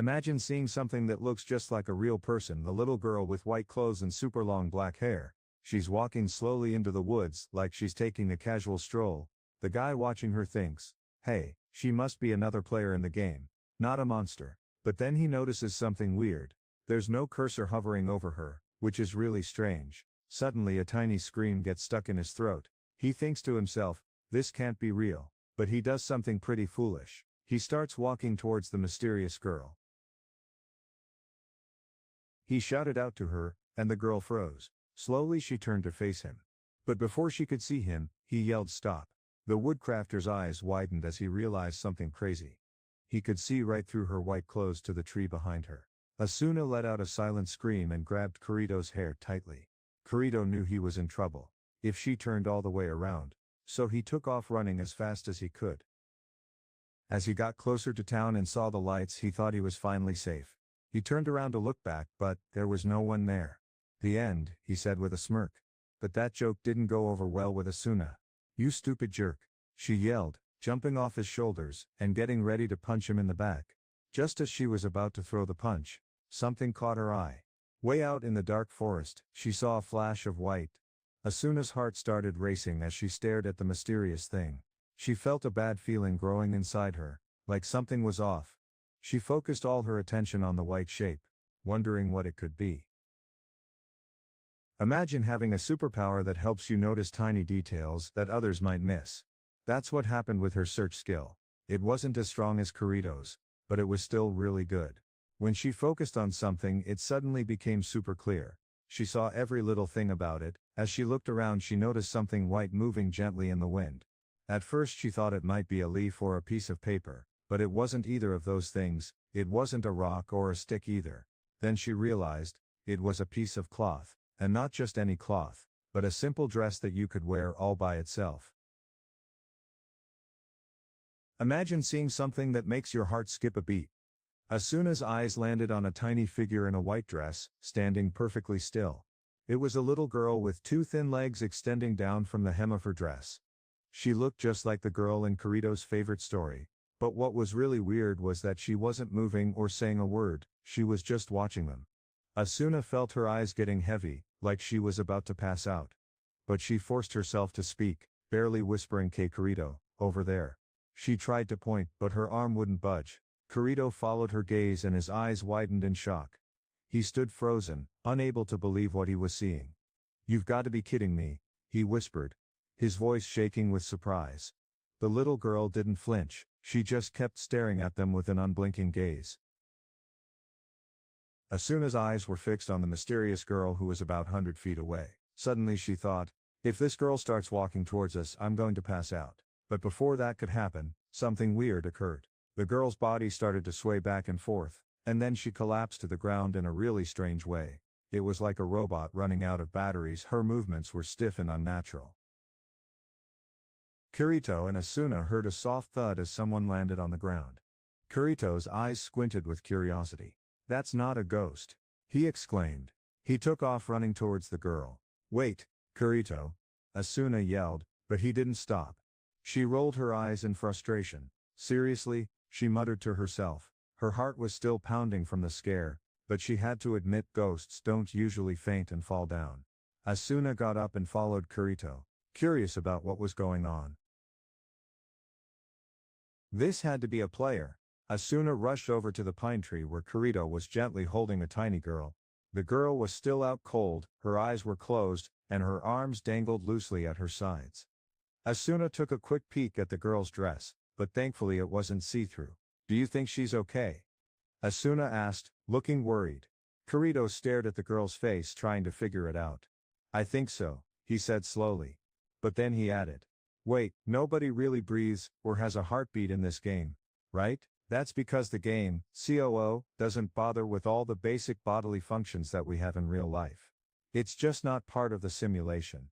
Imagine seeing something that looks just like a real person, the little girl with white clothes and super long black hair. She's walking slowly into the woods like she's taking a casual stroll. The guy watching her thinks, hey, she must be another player in the game, not a monster. But then he notices something weird. There's no cursor hovering over her, which is really strange. Suddenly a tiny scream gets stuck in his throat. He thinks to himself, this can't be real. But he does something pretty foolish. He starts walking towards the mysterious girl. He shouted out to her, and the girl froze. Slowly she turned to face him. But before she could see him, he yelled stop. The woodcrafter's eyes widened as he realized something crazy. He could see right through her white clothes to the tree behind her. Asuna let out a silent scream and grabbed Kirito's hair tightly. Kirito knew he was in trouble if she turned all the way around, so he took off running as fast as he could. As he got closer to town and saw the lights, he thought he was finally safe. He turned around to look back, but there was no one there. The end, he said with a smirk. But that joke didn't go over well with Asuna. You stupid jerk, she yelled, jumping off his shoulders and getting ready to punch him in the back. Just as she was about to throw the punch, something caught her eye. Way out in the dark forest, she saw a flash of white. Asuna's heart started racing as she stared at the mysterious thing. She felt a bad feeling growing inside her, like something was off. She focused all her attention on the white shape, wondering what it could be. Imagine having a superpower that helps you notice tiny details that others might miss. That's what happened with her search skill. It wasn't as strong as Kirito's, but it was still really good. When she focused on something, it suddenly became super clear. She saw every little thing about it. As she looked around, she noticed something white moving gently in the wind. At first she thought it might be a leaf or a piece of paper, but it wasn't either of those things. It wasn't a rock or a stick either. Then she realized, it was a piece of cloth, and not just any cloth, but a simple dress that you could wear all by itself. Imagine seeing something that makes your heart skip a beat. Asuna's eyes landed on a tiny figure in a white dress, standing perfectly still. It was a little girl with two thin legs extending down from the hem of her dress. She looked just like the girl in Kirito's favorite story, but what was really weird was that she wasn't moving or saying a word, she was just watching them. Asuna felt her eyes getting heavy, like she was about to pass out. But she forced herself to speak, barely whispering, "K Kirito, over there." She tried to point, but her arm wouldn't budge. Kirito followed her gaze and his eyes widened in shock. He stood frozen, unable to believe what he was seeing. "You've got to be kidding me," he whispered, his voice shaking with surprise. The little girl didn't flinch, she just kept staring at them with an unblinking gaze. Asuna's eyes were fixed on the mysterious girl who was about 100 feet away. Suddenly she thought, if this girl starts walking towards us, I'm going to pass out. But before that could happen, something weird occurred. The girl's body started to sway back and forth, and then she collapsed to the ground in a really strange way. It was like a robot running out of batteries. Her movements were stiff and unnatural. Kirito and Asuna heard a soft thud as someone landed on the ground. Kirito's eyes squinted with curiosity. "That's not a ghost," he exclaimed. He took off running towards the girl. "Wait, Kirito," Asuna yelled, but he didn't stop. She rolled her eyes in frustration. "Seriously?" she muttered to herself. Her heart was still pounding from the scare, but she had to admit ghosts don't usually faint and fall down. Asuna got up and followed Kirito, curious about what was going on. This had to be a player. Asuna rushed over to the pine tree where Kirito was gently holding a tiny girl. The girl was still out cold, her eyes were closed, and her arms dangled loosely at her sides. Asuna took a quick peek at the girl's dress, but thankfully it wasn't see-through. "Do you think she's okay?" Asuna asked, looking worried. Kirito stared at the girl's face, trying to figure it out. "I think so," he said slowly. But then he added, "Wait, nobody really breathes or has a heartbeat in this game, right? That's because the game, COO, doesn't bother with all the basic bodily functions that we have in real life. It's just not part of the simulation."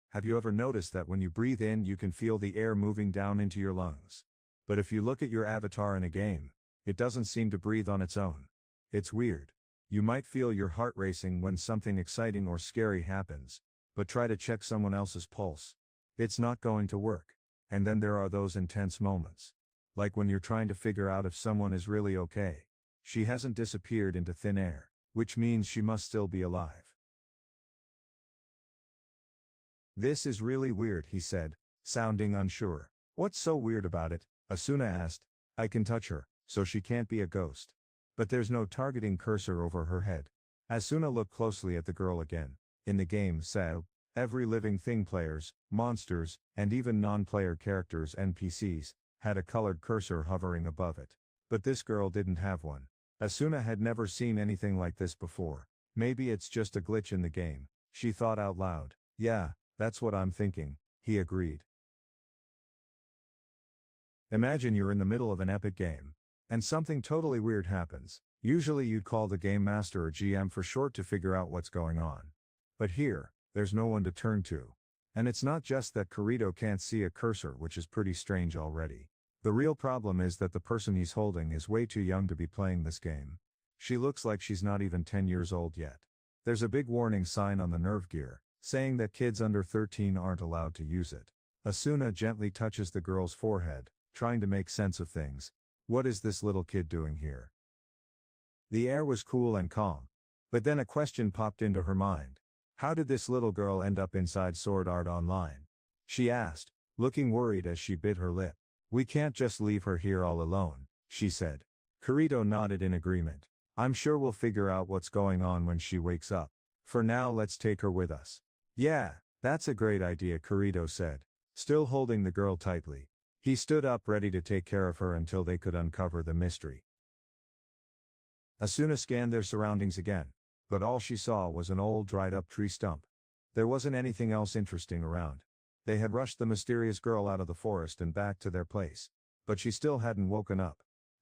Have you ever noticed that when you breathe in, you can feel the air moving down into your lungs? But if you look at your avatar in a game, it doesn't seem to breathe on its own. It's weird. You might feel your heart racing when something exciting or scary happens, but try to check someone else's pulse. It's not going to work. And then there are those intense moments. like when you're trying to figure out if someone is really okay. She hasn't disappeared into thin air, which means she must still be alive. This is really weird, he said, sounding unsure. What's so weird about it? Asuna asked. I can touch her, so she can't be a ghost. But there's no targeting cursor over her head. Asuna looked closely at the girl again. In the game, every living thing, players, monsters, and even non-player characters (NPCs), had a colored cursor hovering above it. But this girl didn't have one. Asuna had never seen anything like this before. Maybe it's just a glitch in the game, she thought out loud. Yeah, that's what I'm thinking, he agreed. Imagine you're in the middle of an epic game, and something totally weird happens. Usually you'd call the game master or GM for short to figure out what's going on. But here, there's no one to turn to. And it's not just that Kirito can't see a cursor, which is pretty strange already. The real problem is that the person he's holding is way too young to be playing this game. She looks like she's not even 10 years old yet. There's a big warning sign on the nerve gear, saying that kids under 13 aren't allowed to use it. Asuna gently touches the girl's forehead, trying to make sense of things. What is this little kid doing here? The air was cool and calm. But then a question popped into her mind. How did this little girl end up inside Sword Art Online? She asked, looking worried as she bit her lip. We can't just leave her here all alone, she said. Kirito nodded in agreement. I'm sure we'll figure out what's going on when she wakes up. For now, let's take her with us. Yeah, that's a great idea, Kirito said, still holding the girl tightly. He stood up ready to take care of her until they could uncover the mystery. Asuna scanned their surroundings again, but all she saw was an old dried-up tree stump. There wasn't anything else interesting around. They had rushed the mysterious girl out of the forest and back to their place. But she still hadn't woken up.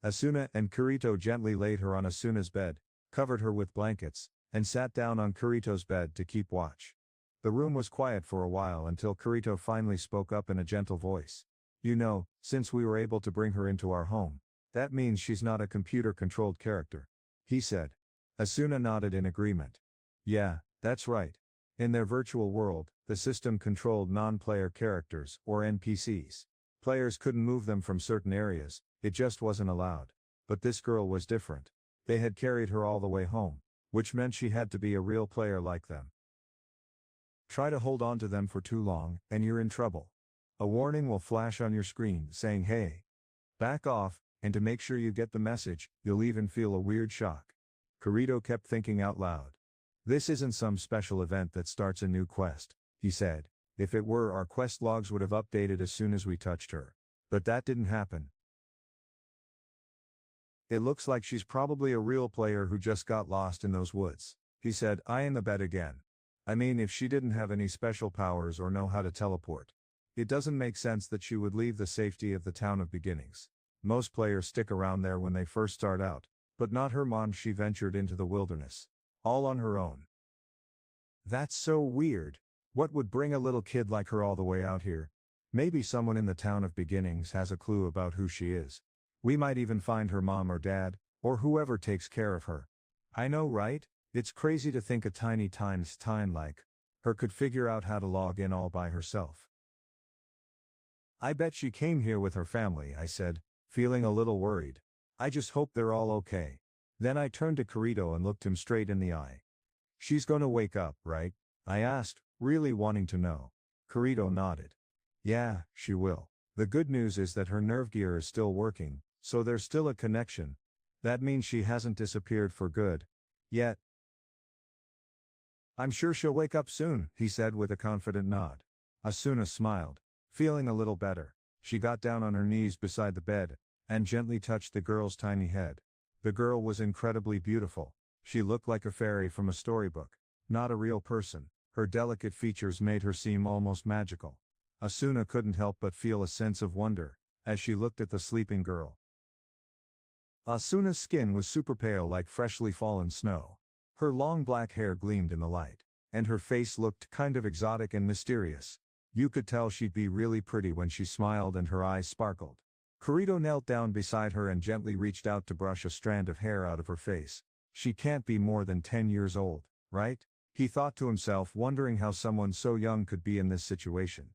Asuna and Kirito gently laid her on Asuna's bed, covered her with blankets, and sat down on Kirito's bed to keep watch. The room was quiet for a while until Kirito finally spoke up in a gentle voice. You know, since we were able to bring her into our home, that means she's not a computer-controlled character, he said. Asuna nodded in agreement. Yeah, that's right. In their virtual world, the system controlled non-player characters, or NPCs. Players couldn't move them from certain areas, it just wasn't allowed. But this girl was different. They had carried her all the way home, which meant she had to be a real player like them. Try to hold on to them for too long, and you're in trouble. A warning will flash on your screen saying, hey, back off, and to make sure you get the message, you'll even feel a weird shock. Kirito kept thinking out loud. This isn't some special event that starts a new quest, he said. If it were, our quest logs would have updated as soon as we touched her. But that didn't happen. It looks like she's probably a real player who just got lost in those woods, he said, eyeing the bed again. I mean, if she didn't have any special powers or know how to teleport. It doesn't make sense that she would leave the safety of the town of beginnings. Most players stick around there when they first start out, but not her mom. She ventured into the wilderness, all on her own. That's so weird. What would bring a little kid like her all the way out here? Maybe someone in the town of beginnings has a clue about who she is. We might even find her mom or dad, or whoever takes care of her. I know, right? It's crazy to think a tiny like her could figure out how to log in all by herself. I bet she came here with her family, I said, feeling a little worried. I just hope they're all okay. Then I turned to Kirito and looked him straight in the eye. She's gonna wake up, right? I asked, really wanting to know. Kirito nodded. Yeah, she will. The good news is that her nerve gear is still working, so there's still a connection. That means she hasn't disappeared for good. Yet. I'm sure she'll wake up soon, he said with a confident nod. Asuna smiled, feeling a little better. She got down on her knees beside the bed, and gently touched the girl's tiny head. The girl was incredibly beautiful. She looked like a fairy from a storybook, not a real person. Her delicate features made her seem almost magical. Asuna couldn't help but feel a sense of wonder, as she looked at the sleeping girl. Asuna's skin was super pale like freshly fallen snow. Her long black hair gleamed in the light, and her face looked kind of exotic and mysterious. You could tell she'd be really pretty when she smiled and her eyes sparkled. Kirito knelt down beside her and gently reached out to brush a strand of hair out of her face. She can't be more than 10 years old, right? He thought to himself, wondering how someone so young could be in this situation.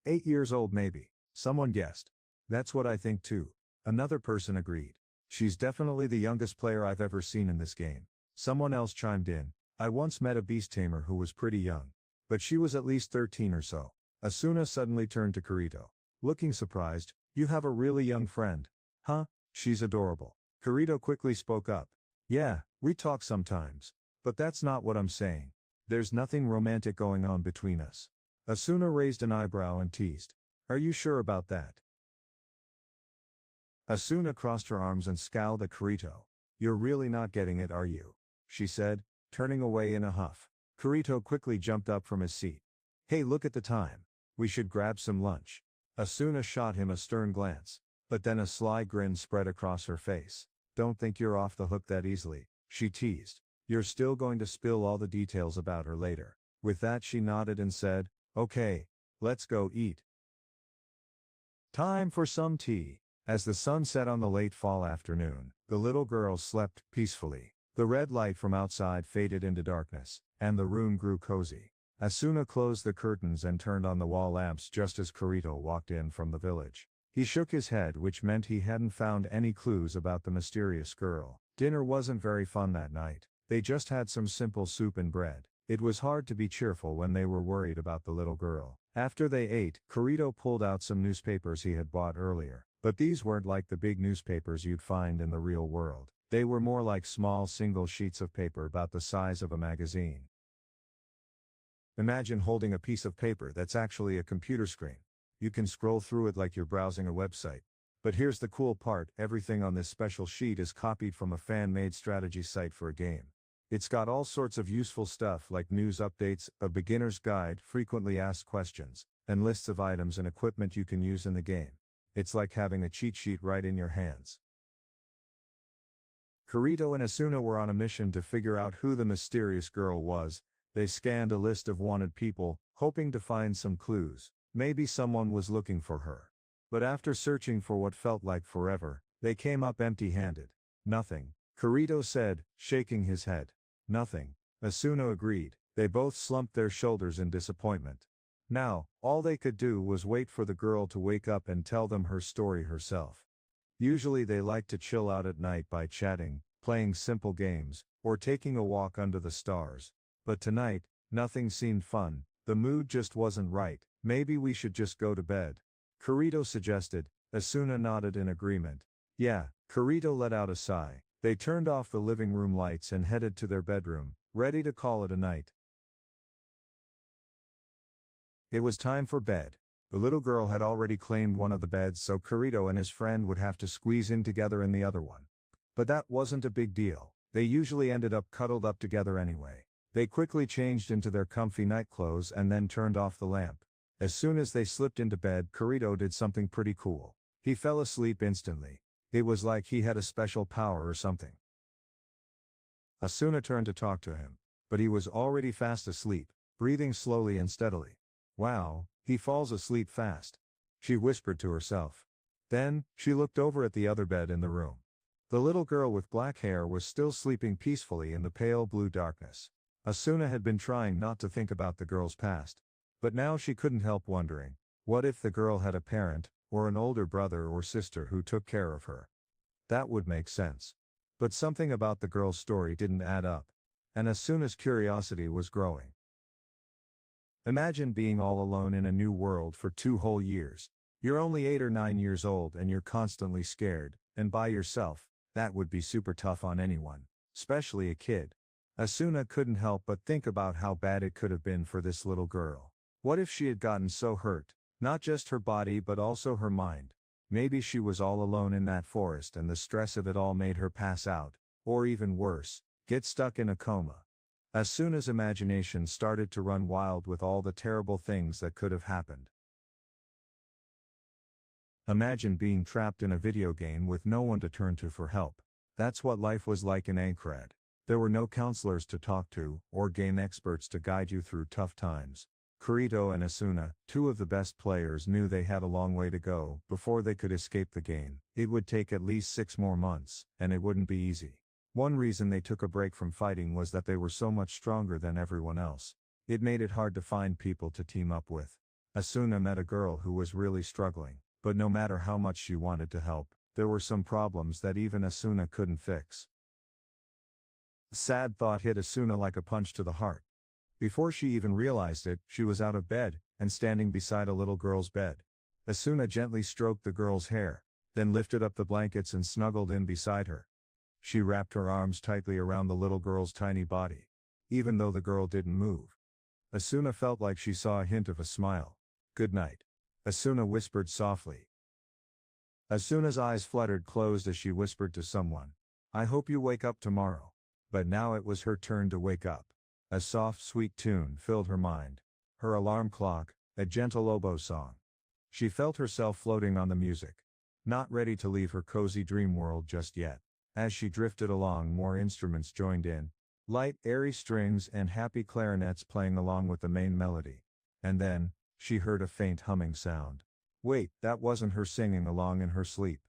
8 years old maybe. Someone guessed. That's what I think too. Another person agreed. She's definitely the youngest player I've ever seen in this game. Someone else chimed in. I once met a beast tamer who was pretty young. But she was at least 13 or so. Asuna suddenly turned to Kirito. Looking surprised, you have a really young friend. Huh? She's adorable. Kirito quickly spoke up. Yeah, we talk sometimes. But that's not what I'm saying. There's nothing romantic going on between us. Asuna raised an eyebrow and teased. Are you sure about that? Asuna crossed her arms and scowled at Kirito. You're really not getting it, are you? She said, turning away in a huff. Kirito quickly jumped up from his seat. Hey, look at the time. We should grab some lunch. Asuna shot him a stern glance. But then a sly grin spread across her face. Don't think you're off the hook that easily, she teased. You're still going to spill all the details about her later. With that she nodded and said, okay, let's go eat. Time for some tea. As the sun set on the late fall afternoon, the little girl slept peacefully. The red light from outside faded into darkness, and the room grew cozy. Asuna closed the curtains and turned on the wall lamps just as Kirito walked in from the village. He shook his head, which meant he hadn't found any clues about the mysterious girl. Dinner wasn't very fun that night. They just had some simple soup and bread. It was hard to be cheerful when they were worried about the little girl. After they ate, Kirito pulled out some newspapers he had bought earlier. But these weren't like the big newspapers you'd find in the real world. They were more like small single sheets of paper about the size of a magazine. Imagine holding a piece of paper that's actually a computer screen. You can scroll through it like you're browsing a website. But here's the cool part, everything on this special sheet is copied from a fan-made strategy site for a game. It's got all sorts of useful stuff like news updates, a beginner's guide, frequently asked questions, and lists of items and equipment you can use in the game. It's like having a cheat sheet right in your hands. Kirito and Asuna were on a mission to figure out who the mysterious girl was. They scanned a list of wanted people, hoping to find some clues. Maybe someone was looking for her. But after searching for what felt like forever, they came up empty-handed. Nothing, Kirito said, shaking his head. Nothing, Asuna agreed. They both slumped their shoulders in disappointment. Now, all they could do was wait for the girl to wake up and tell them her story herself. Usually they like to chill out at night by chatting, playing simple games, or taking a walk under the stars. But tonight, nothing seemed fun. The mood just wasn't right. Maybe we should just go to bed, Kirito suggested. Asuna nodded in agreement. Yeah, Kirito let out a sigh. They turned off the living room lights and headed to their bedroom, ready to call it a night. It was time for bed. The little girl had already claimed one of the beds, so Kirito and his friend would have to squeeze in together in the other one. But that wasn't a big deal. They usually ended up cuddled up together anyway. They quickly changed into their comfy night clothes and then turned off the lamp. As soon as they slipped into bed, Kirito did something pretty cool. He fell asleep instantly. It was like he had a special power or something. Asuna turned to talk to him, but he was already fast asleep, breathing slowly and steadily. Wow, he falls asleep fast, she whispered to herself. Then, she looked over at the other bed in the room. The little girl with black hair was still sleeping peacefully in the pale blue darkness. Asuna had been trying not to think about the girl's past. But now she couldn't help wondering, what if the girl had a parent, or an older brother or sister who took care of her? That would make sense. But something about the girl's story didn't add up. And Asuna's curiosity was growing. Imagine being all alone in a new world for 2 whole years. You're only 8 or 9 years old and you're constantly scared, and by yourself. That would be super tough on anyone, especially a kid. Asuna couldn't help but think about how bad it could have been for this little girl. What if she had gotten so hurt, not just her body but also her mind? Maybe she was all alone in that forest and the stress of it all made her pass out, or even worse, get stuck in a coma. Asuna's imagination started to run wild with all the terrible things that could have happened. Imagine being trapped in a video game with no one to turn to for help. That's what life was like in Anchorad. There were no counselors to talk to, or game experts to guide you through tough times. Kirito and Asuna, 2 of the best players, knew they had a long way to go before they could escape the game. It would take at least 6 more months, and it wouldn't be easy. One reason they took a break from fighting was that they were so much stronger than everyone else. It made it hard to find people to team up with. Asuna met a girl who was really struggling. but no matter how much she wanted to help, there were some problems that even Asuna couldn't fix. The sad thought hit Asuna like a punch to the heart. Before she even realized it, she was out of bed, and standing beside a little girl's bed. Asuna gently stroked the girl's hair, then lifted up the blankets and snuggled in beside her. She wrapped her arms tightly around the little girl's tiny body. Even though the girl didn't move, Asuna felt like she saw a hint of a smile. "Good night," Asuna whispered softly. Asuna's eyes fluttered closed as she whispered to someone, "I hope you wake up tomorrow." But now it was her turn to wake up. A soft, sweet tune filled her mind. Her alarm clock, a gentle oboe song. She felt herself floating on the music, not ready to leave her cozy dream world just yet. As she drifted along, more instruments joined in, light, airy strings and happy clarinets playing along with the main melody. And then, she heard a faint humming sound. Wait, that wasn't her singing along in her sleep.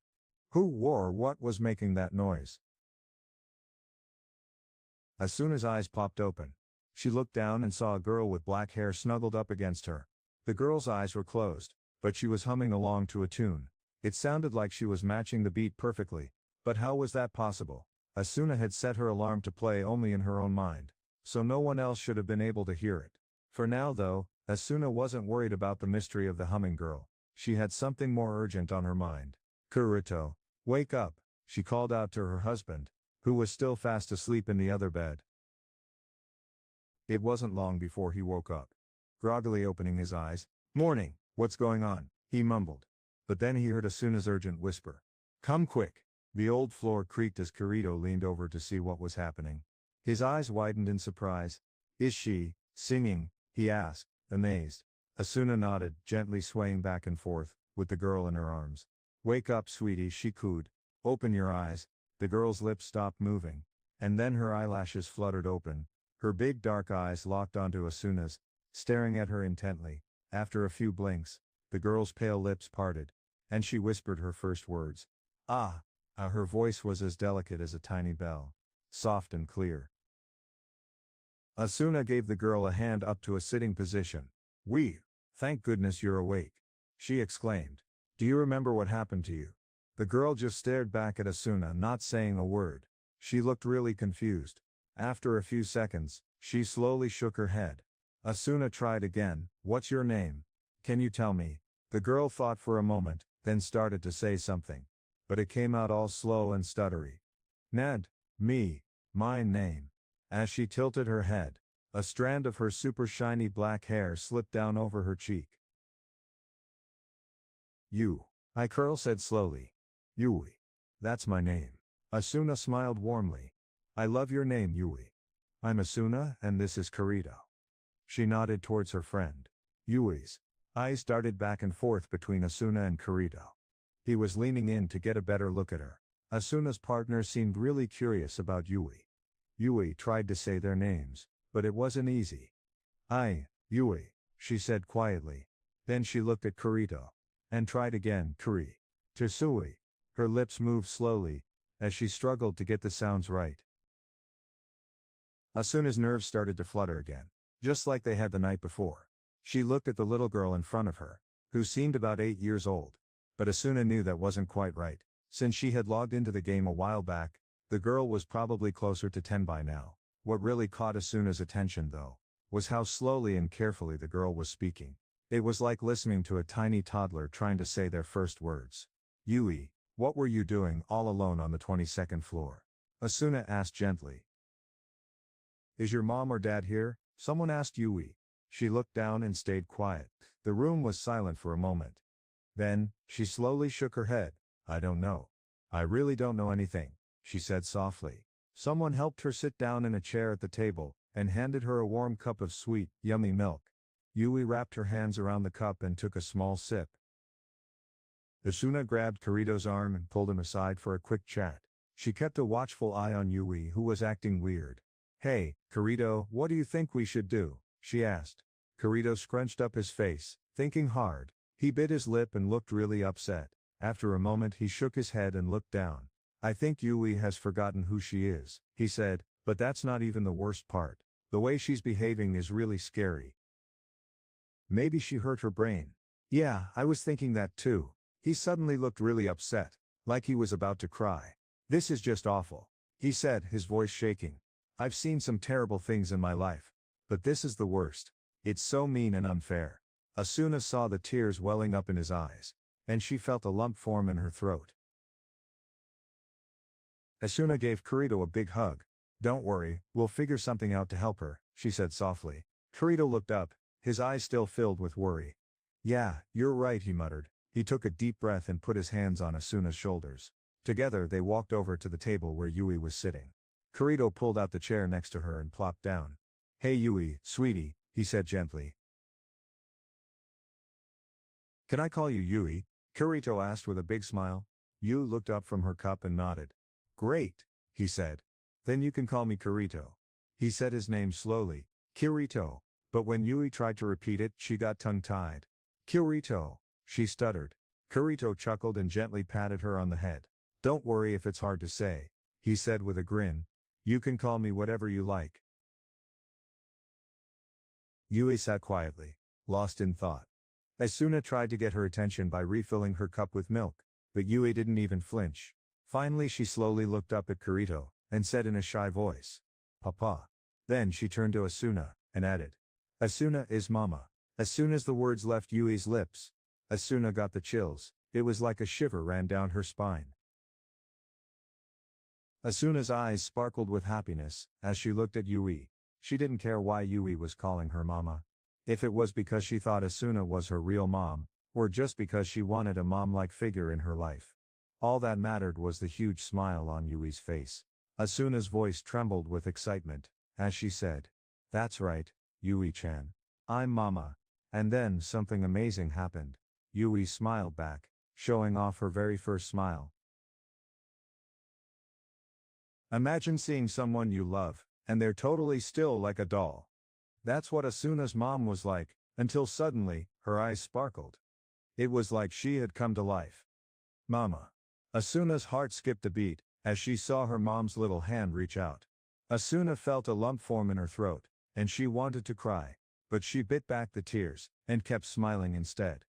Who or what was making that noise? Asuna's eyes popped open. She looked down and saw a girl with black hair snuggled up against her. The girl's eyes were closed, but she was humming along to a tune. It sounded like she was matching the beat perfectly. But how was that possible? Asuna had set her alarm to play only in her own mind, so no one else should have been able to hear it. For now though, Asuna wasn't worried about the mystery of the humming girl. She had something more urgent on her mind. "Kurito, wake up," she called out to her husband, who was still fast asleep in the other bed. It wasn't long before he woke up. Groggily opening his eyes, "Morning, what's going on?" he mumbled. But then he heard Asuna's urgent whisper. "Come quick." The old floor creaked as Kurito leaned over to see what was happening. His eyes widened in surprise. "Is she singing?" he asked, amazed. Asuna nodded, gently swaying back and forth, with the girl in her arms. "Wake up, sweetie," she cooed. "Open your eyes." The girl's lips stopped moving, and then her eyelashes fluttered open. Her big dark eyes locked onto Asuna's, staring at her intently. After a few blinks, the girl's pale lips parted, and she whispered her first words. "Ah." Her voice was as delicate as a tiny bell, soft and clear. Asuna gave the girl a hand up to a sitting position. Thank goodness you're awake," she exclaimed. "Do you remember what happened to you?" The girl just stared back at Asuna, not saying a word. She looked really confused. After a few seconds, she slowly shook her head. Asuna tried again. "What's your name? Can you tell me?" The girl thought for a moment, then started to say something. But it came out all slow and stuttery. My name." As she tilted her head, a strand of her super shiny black hair slipped down over her cheek. Curl said slowly. "Yui. That's my name." Asuna smiled warmly. "I love your name, Yui. I'm Asuna, and this is Kurito." She nodded towards her friend. Yui's eyes darted back and forth between Asuna and Kurito. He was leaning in to get a better look at her. Asuna's partner seemed really curious about Yui. Yui tried to say their names, but it wasn't easy. Yui," she said quietly. Then she looked at Kurito, and tried again, "Kuri. Tsui." Her lips moved slowly, as she struggled to get the sounds right. Asuna's nerves started to flutter again, just like they had the night before. She looked at the little girl in front of her, who seemed about 8 years old. But Asuna knew that wasn't quite right. Since she had logged into the game a while back, the girl was probably closer to 10 by now. What really caught Asuna's attention, though, was how slowly and carefully the girl was speaking. It was like listening to a tiny toddler trying to say their first words. "Yui, what were you doing all alone on the 22nd floor?" Asuna asked gently. "Is your mom or dad here?" someone asked Yui. She looked down and stayed quiet. The room was silent for a moment. Then, she slowly shook her head. "I don't know. I really don't know anything," she said softly. Someone helped her sit down in a chair at the table, and handed her a warm cup of sweet, yummy milk. Yui wrapped her hands around the cup and took a small sip. Asuna grabbed Kurito's arm and pulled him aside for a quick chat. She kept a watchful eye on Yui, who was acting weird. "Hey, Kurito, what do you think we should do?" she asked. Kurito scrunched up his face, thinking hard. He bit his lip and looked really upset. After a moment he shook his head and looked down. "I think Yui has forgotten who she is," he said, "but that's not even the worst part. The way she's behaving is really scary. Maybe she hurt her brain." "Yeah, I was thinking that too," He suddenly looked really upset, like he was about to cry. "This is just awful," he said, his voice shaking. "I've seen some terrible things in my life. But this is the worst. It's so mean and unfair." Asuna saw the tears welling up in his eyes, and she felt a lump form in her throat. Asuna gave Kurito a big hug. "Don't worry, we'll figure something out to help her," she said softly. Kurito looked up, his eyes still filled with worry. "Yeah, you're right," he muttered. He took a deep breath and put his hands on Asuna's shoulders. Together they walked over to the table where Yui was sitting. Kurito pulled out the chair next to her and plopped down. "Hey Yui, sweetie," he said gently. "Can I call you Yui?" Kurito asked with a big smile. Yui looked up from her cup and nodded. "Great," he said. "Then you can call me Kurito." He said his name slowly, Kirito, but when Yui tried to repeat it, she got tongue-tied. "Kurito," she stuttered. Kurito chuckled and gently patted her on the head. "Don't worry if it's hard to say," he said with a grin. "You can call me whatever you like." Yui sat quietly, lost in thought. Asuna tried to get her attention by refilling her cup with milk, but Yui didn't even flinch. Finally she slowly looked up at Kurito, and said in a shy voice, "Papa." Then she turned to Asuna, and added, "Asuna is Mama." As soon as the words left Yui's lips, Asuna got the chills. It was like a shiver ran down her spine. Asuna's eyes sparkled with happiness, as she looked at Yui. She didn't care why Yui was calling her Mama. If it was because she thought Asuna was her real mom, or just because she wanted a mom-like figure in her life. All that mattered was the huge smile on Yui's face. Asuna's voice trembled with excitement, as she said, "That's right, Yui-chan. I'm Mama." And then something amazing happened. Yui smiled back, showing off her very first smile. Imagine seeing someone you love, and they're totally still like a doll. That's what Asuna's mom was like, until suddenly, her eyes sparkled. It was like she had come to life. "Mama." Asuna's heart skipped a beat, as she saw her mom's little hand reach out. Asuna felt a lump form in her throat, and she wanted to cry, but she bit back the tears, and kept smiling instead.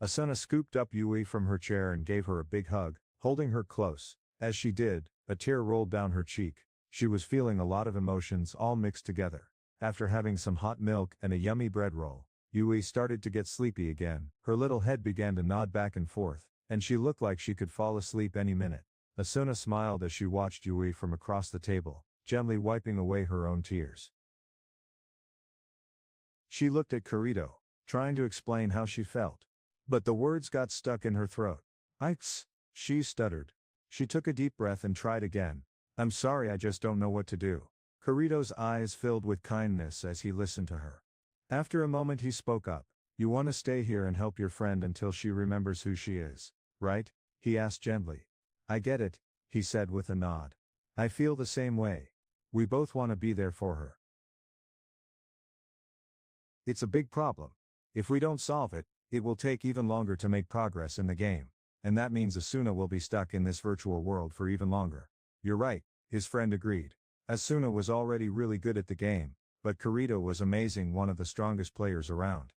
Asuna scooped up Yui from her chair and gave her a big hug, holding her close. As she did, a tear rolled down her cheek. She was feeling a lot of emotions all mixed together. After having some hot milk and a yummy bread roll, Yui started to get sleepy again. Her little head began to nod back and forth, and she looked like she could fall asleep any minute. Asuna smiled as she watched Yui from across the table, gently wiping away her own tears. She looked at Kurito, trying to explain how she felt. But the words got stuck in her throat. She stuttered. She took a deep breath and tried again. "I'm sorry, I just don't know what to do." Kurito's eyes filled with kindness as he listened to her. After a moment he spoke up. "You want to stay here and help your friend until she remembers who she is, right?" he asked gently. "I get it," he said with a nod. "I feel the same way. We both want to be there for her. It's a big problem. If we don't solve it, it will take even longer to make progress in the game. And that means Asuna will be stuck in this virtual world for even longer." "You're right," his friend agreed. Asuna was already really good at the game, but Kurito was amazing, one of the strongest players around.